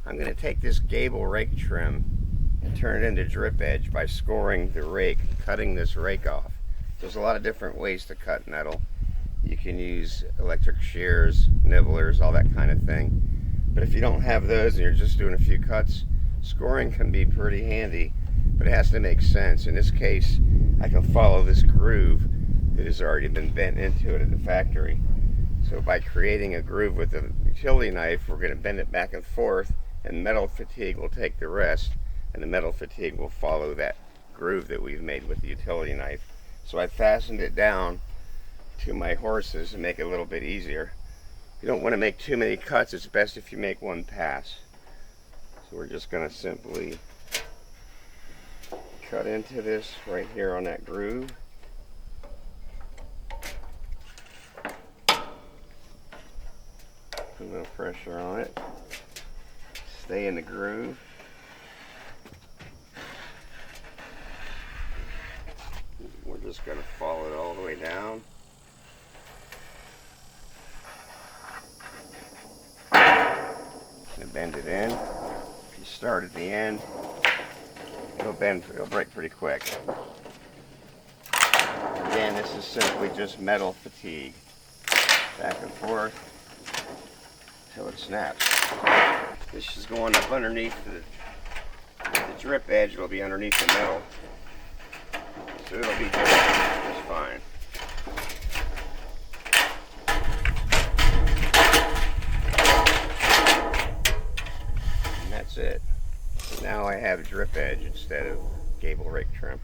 I'm going to take this gable rake trim and turn it into drip edge by scoring the rake, cutting this rake off. There's a lot of different ways to cut metal. You can use electric shears, nibblers, all that kind of thing. But if you don't have those and you're just doing a few cuts, scoring can be pretty handy, but it has to make sense. In this case, I can follow this groove that has already been bent into it at the factory. So by creating a groove with a utility knife, we're going to bend it back and forth, and metal fatigue will take the rest, and the metal fatigue will follow that groove that we've made with the utility knife. So I fastened it down to my horses to make it a little bit easier. You don't want to make too many cuts. It's best if you make one pass. So we're just going to simply cut into this right here on that groove. Put a little pressure on it. Stay in the groove. We're just going to follow it all the way down. And bend it in. If you start at the end, it'll break pretty quick. Again, this is simply just metal fatigue. Back and forth until it snaps. This is going up underneath the drip edge will be underneath the metal. So it'll be just fine. And that's it. So now I have drip edge instead of gable rake trim.